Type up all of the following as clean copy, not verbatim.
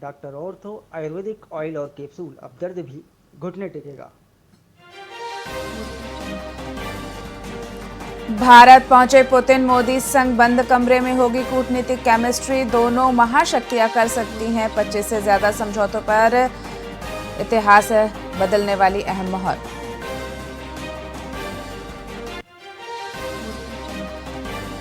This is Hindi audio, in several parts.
डॉक्टर ऑर्थो आयुर्वेदिक ऑयल और कैप्सूल, अब दर्द भी घुटने टेकेगा। भारत पहुंचे पुतिन, मोदी संग बंद कमरे में होगी कूटनीतिक केमिस्ट्री। दोनों महाशक्तियां कर सकती हैं 25 से ज्यादा समझौतों पर इतिहास बदलने वाली अहम मोहर।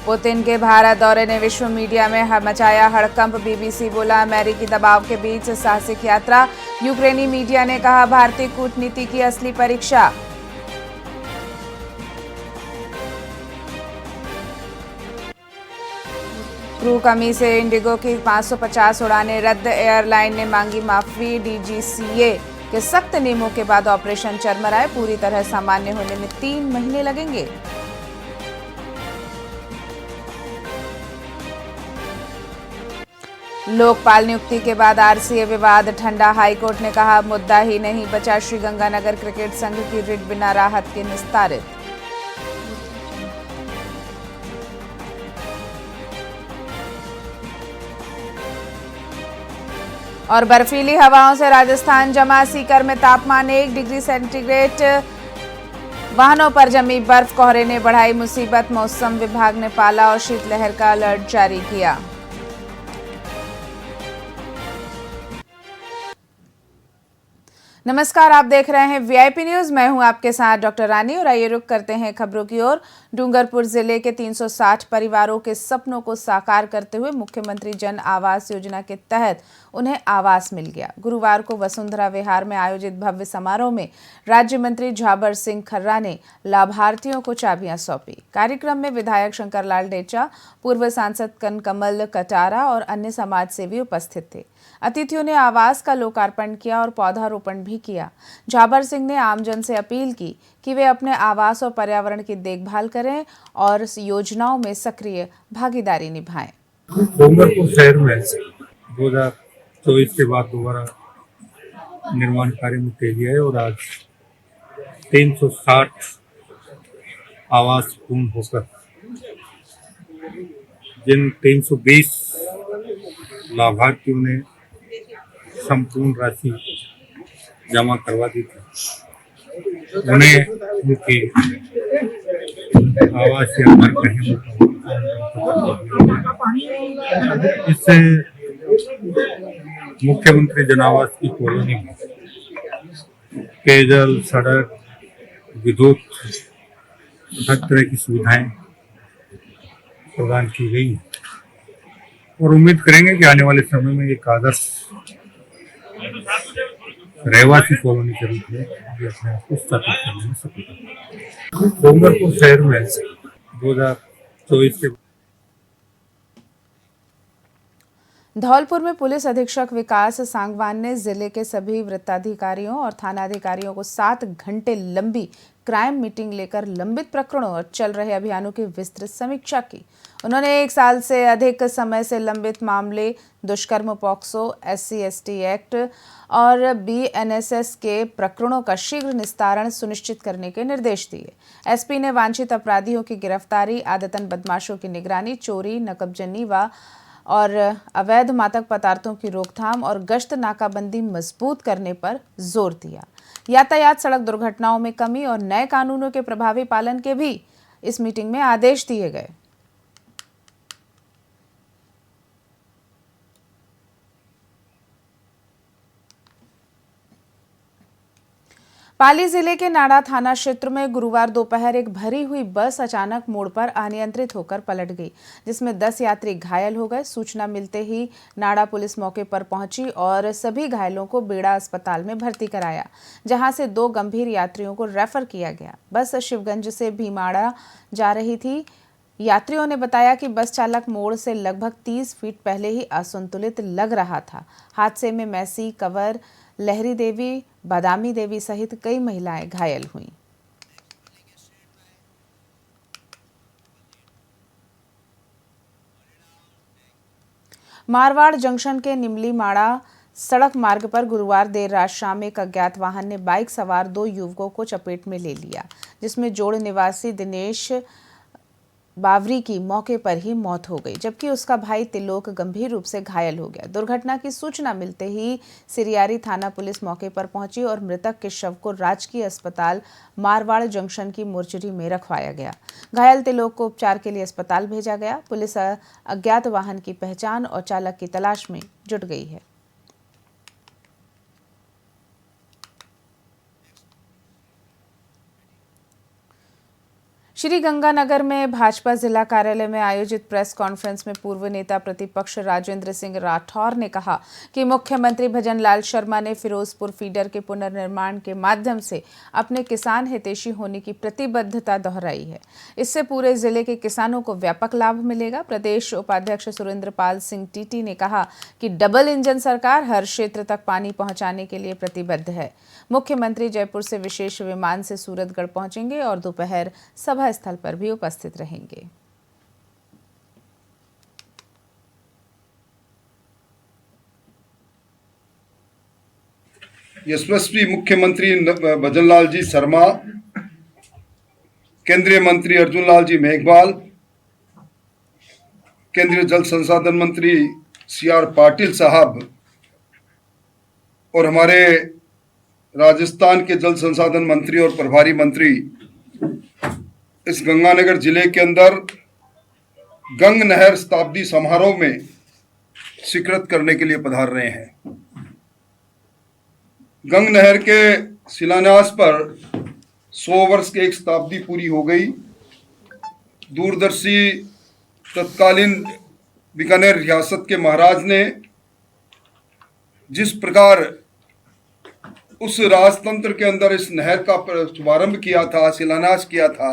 पुतिन के भारत दौरे ने विश्व मीडिया में मचाया हड़कंप। बीबीसी बोला, अमेरिकी दबाव के बीच साहसिक यात्रा। यूक्रेनी मीडिया ने कहा, भारतीय कूटनीति की असली परीक्षा। क्रू कमी से इंडिगो की 550 उड़ानें रद्द। एयरलाइन ने मांगी माफी। डीजीसीए के सख्त नियमों के बाद ऑपरेशन चरमराए पूरी तरह सामान्य होने में 3 महीने लगेंगे। लोकपाल नियुक्ति के बाद आरसीए विवाद ठंडा। हाईकोर्ट ने कहा, मुद्दा ही नहीं बचा। श्रीगंगानगर क्रिकेट संघ की रिट बिना राहत के निस्तारित। और बर्फीली हवाओं से राजस्थान जमा। सीकर में तापमान 1 डिग्री सेंटीग्रेड। वाहनों पर जमी बर्फ, कोहरे ने बढ़ाई मुसीबत। मौसम विभाग ने पाला और शीतलहर का अलर्ट जारी किया। नमस्कार, आप देख रहे हैं वीआईपी न्यूज। मैं हूं आपके साथ डॉक्टर रानी और आइए रुक करते हैं खबरों की ओर। डूंगरपुर जिले के 360 परिवारों के सपनों को साकार करते हुए मुख्यमंत्री जन आवास योजना के तहत उन्हें आवास मिल गया। गुरुवार को वसुंधरा विहार में आयोजित भव्य समारोह में राज्य मंत्री झाबर सिंह खर्रा ने लाभार्थियों को चाबियां सौंपी। कार्यक्रम में विधायक शंकरलाल डेचा, पूर्व सांसद कनकमल कटारा और अन्य समाज सेवी उपस्थित थे। अतिथियों ने आवास का लोकार्पण किया और पौधारोपण भी किया। झाबर सिंह ने आमजन से अपील की कि वे अपने आवास और पर्यावरण की देखभाल करें और योजनाओं में सक्रिय भागीदारी निभाएं। डूंगरपुर शहर में 2024 के बाद दोबारा निर्माण कार्य में तेजी है और आज 360 आवास पूर्ण होकर जिन 320 लाभार्थियों ने संपूर्ण राशि जमा करवा दी थी, उन्हें उनकी आवास या घर कहीं इससे मुख्यमंत्री जन आवास की कॉलोनी में पेयजल, सड़क, विद्युत, हर तरह की सुविधाएं प्रदान की गई हैं और उम्मीद करेंगे कि आने वाले समय में एक आदर्श रहवासी कॉलोनी के रूप में भी अपने आप को स्थापित करने में सफल होगा। डूंगरपुर शहर में 2024 के धौलपुर में पुलिस अधीक्षक विकास सांगवान ने जिले के सभी वृत्ताधिकारियों और थानाधिकारियों को 7 घंटे लंबी क्राइम मीटिंग लेकर लंबित प्रकरणों और चल रहे अभियानों की विस्तृत समीक्षा की। उन्होंने 1 साल से अधिक समय से लंबित मामले, दुष्कर्म, पॉक्सो, SC/ST एक्ट और BNSS के प्रकरणों का शीघ्र निस्तारण सुनिश्चित करने के निर्देश दिए। एसपी ने वांछित अपराधियों की गिरफ्तारी, आदतन बदमाशों की निगरानी, चोरी, नकबजनी और अवैध मादक पदार्थों की रोकथाम और गश्त नाकाबंदी मजबूत करने पर जोर दिया। यातायात सड़क दुर्घटनाओं में कमी और नए कानूनों के प्रभावी पालन के भी इस मीटिंग में आदेश दिए गए। पाली जिले के नाड़ा थाना क्षेत्र में गुरुवार दोपहर एक भरी हुई बस अचानक मोड़ पर अनियंत्रित होकर पलट गई, जिसमें 10 यात्री घायल हो गए। सूचना मिलते ही नाड़ा पुलिस मौके पर पहुंची और सभी घायलों को बेड़ा अस्पताल में भर्ती कराया, जहां से 2 गंभीर यात्रियों को रेफर किया गया। बस शिवगंज से भीमाड़ा जा रही थी। यात्रियों ने बताया कि बस चालक मोड़ से लगभग 30 फीट पहले ही असंतुलित लग रहा था। हादसे में मैसी, कंवर, लहरी देवी, बादामी देवी सहित कई महिलाएं घायल हुईं। मारवाड़ जंक्शन के निमली माड़ा सड़क मार्ग पर गुरुवार देर रात शाम एक अज्ञात वाहन ने बाइक सवार 2 युवकों को चपेट में ले लिया, जिसमें जोड़ निवासी दिनेश बावरी की मौके पर ही मौत हो गई, जबकि उसका भाई तिलोक गंभीर रूप से घायल हो गया। दुर्घटना की सूचना मिलते ही सिरियारी थाना पुलिस मौके पर पहुंची और मृतक के शव को राजकीय अस्पताल मारवाड़ जंक्शन की मोर्चरी में रखवाया गया। घायल तिलोक को उपचार के लिए अस्पताल भेजा गया। पुलिस अज्ञात वाहन की पहचान और चालक की तलाश में जुट गई है। श्री गंगानगर में भाजपा जिला कार्यालय में आयोजित प्रेस कॉन्फ्रेंस में पूर्व नेता प्रतिपक्ष राजेंद्र सिंह राठौर ने कहा कि मुख्यमंत्री भजनलाल शर्मा ने फिरोजपुर फीडर के पुनर्निर्माण के माध्यम से अपने किसान हितैषी होने की प्रतिबद्धता दोहराई है। इससे पूरे जिले के किसानों को व्यापक लाभ मिलेगा। प्रदेश उपाध्यक्ष सुरेंद्र पाल सिंह टीटी ने कहा कि डबल इंजन सरकार हर क्षेत्र तक पानी पहुंचाने के लिए प्रतिबद्ध है। मुख्यमंत्री जयपुर से विशेष विमान से सूरतगढ़ पहुंचेंगे और दोपहर सभा स्थल पर भी उपस्थित रहेंगे। यशस्वी मुख्यमंत्री भजनलाल जी शर्मा, केंद्रीय मंत्री अर्जुन लाल जी मेघवाल, केंद्रीय जल संसाधन मंत्री CR पाटिल साहब और हमारे राजस्थान के जल संसाधन मंत्री और प्रभारी मंत्री इस गंगानगर जिले के अंदर गंग नहर शताब्दी समारोह में स्वीकृत करने के लिए पधार रहे हैं। गंग नहर के शिलान्यास पर 100 वर्ष की एक शताब्दी पूरी हो गई। दूरदर्शी तत्कालीन बीकानेर रियासत के महाराज ने जिस प्रकार उस राजतंत्र के अंदर इस नहर का शुभारंभ किया था, शिलान्यास किया था,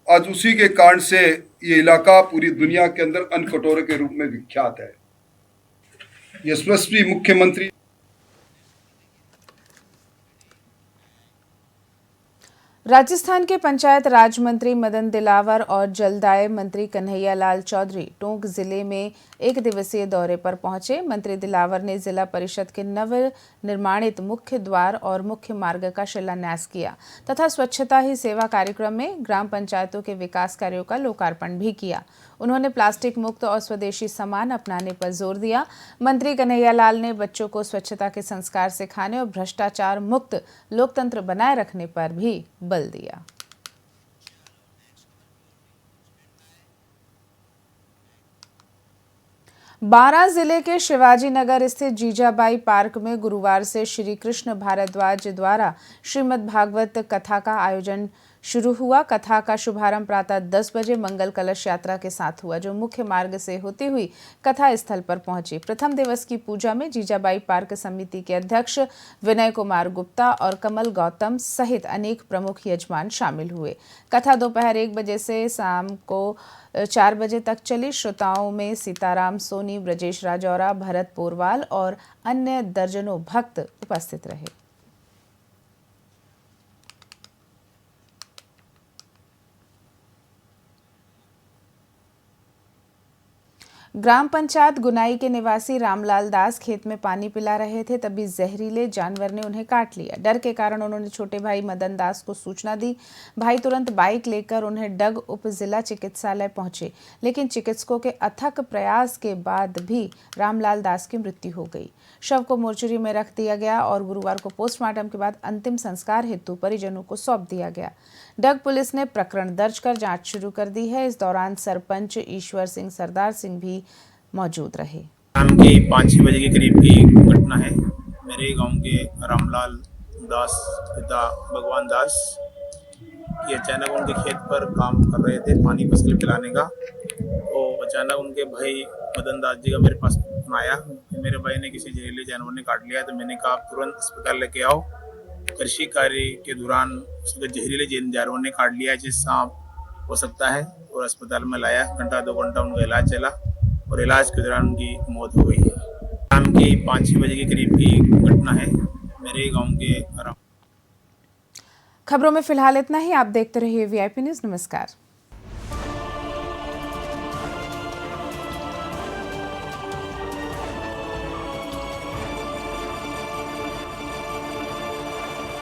आज उसी के कारण से ये इलाका पूरी दुनिया के अंदर अन्न कटोरे के रूप में विख्यात है। यशस्वी मुख्यमंत्री राजस्थान के पंचायत राज मंत्री मदन दिलावर और जलदाय मंत्री कन्हैया लाल चौधरी टोंक जिले में एक दिवसीय दौरे पर पहुंचे। मंत्री दिलावर ने जिला परिषद के नव निर्माणित मुख्य द्वार और मुख्य मार्ग का शिलान्यास किया तथा स्वच्छता ही सेवा कार्यक्रम में ग्राम पंचायतों के विकास कार्यों का लोकार्पण भी किया। उन्होंने प्लास्टिक मुक्त और स्वदेशी सामान अपनाने पर जोर दिया। मंत्री कन्हैया लाल ने बच्चों को स्वच्छता के संस्कार सिखाने और भ्रष्टाचार मुक्त लोकतंत्र बनाए रखने पर भी बल दिया। बारां जिले के शिवाजी नगर स्थित जीजाबाई पार्क में गुरुवार से श्री कृष्ण भारद्वाज द्वारा श्रीमद् भागवत कथा का आयोजन शुरू हुआ। कथा का शुभारंभ प्रातः 10 बजे मंगल कलश यात्रा के साथ हुआ, जो मुख्य मार्ग से होती हुई कथा स्थल पर पहुंची। प्रथम दिवस की पूजा में जीजाबाई पार्क समिति के अध्यक्ष विनय कुमार गुप्ता और कमल गौतम सहित अनेक प्रमुख यजमान शामिल हुए। कथा दोपहर 1 बजे से शाम को 4 बजे तक चली। श्रोताओं में सीताराम सोनी, ब्रजेश राजौरा, भरत पोरवाल और अन्य दर्जनों भक्त उपस्थित रहे। ग्राम पंचायत गुनाई के निवासी रामलाल दास खेत में पानी पिला रहे थे, तभी जहरीले जानवर ने उन्हें काट लिया। डर के कारण उन्होंने छोटे भाई मदन दास को सूचना दी। भाई तुरंत बाइक लेकर उन्हें डग उप जिला चिकित्सालय पहुंचे, लेकिन चिकित्सकों के अथक प्रयास के बाद भी रामलाल दास की मृत्यु हो गई। शव को मोर्चरी में रख दिया गया और गुरुवार को पोस्टमार्टम के बाद अंतिम संस्कार हेतु परिजनों को सौंप दिया गया। डग पुलिस ने प्रकरण दर्ज कर जांच शुरू कर दी है। इस दौरान सरपंच ईश्वर सिंह सरदार सिंह भी मौजूद रहे। शाम के 5-6 बजे के करीब की घटना है। मेरे गांव के रामलाल दास पिता भगवान दास ये अचानक उनके खेत पर काम कर रहे थे पानी फसल पिलाने का, तो अचानक उनके भाई मदन दास जी का मेरे पास फोन आया कि मेरे भाई ने किसी जहरीले जानवर ने काट लिया। तो मैंने कहा आप तुरंत अस्पताल लेके आओ। कृषि कार्य के दौरान उसको जहरीले जानवर ने काट लिया, जिस सांप हो सकता है, और अस्पताल में लाया। घंटा 2 घंटा उनका इलाज चला और इलाज के दौरान उनकी मौत हो गई है। शाम के 5-6 बजे के करीब की घटना है। मेरे गांव के खबरों में फिलहाल इतना ही। आप देखते रहिए VIP न्यूज़। नमस्कार।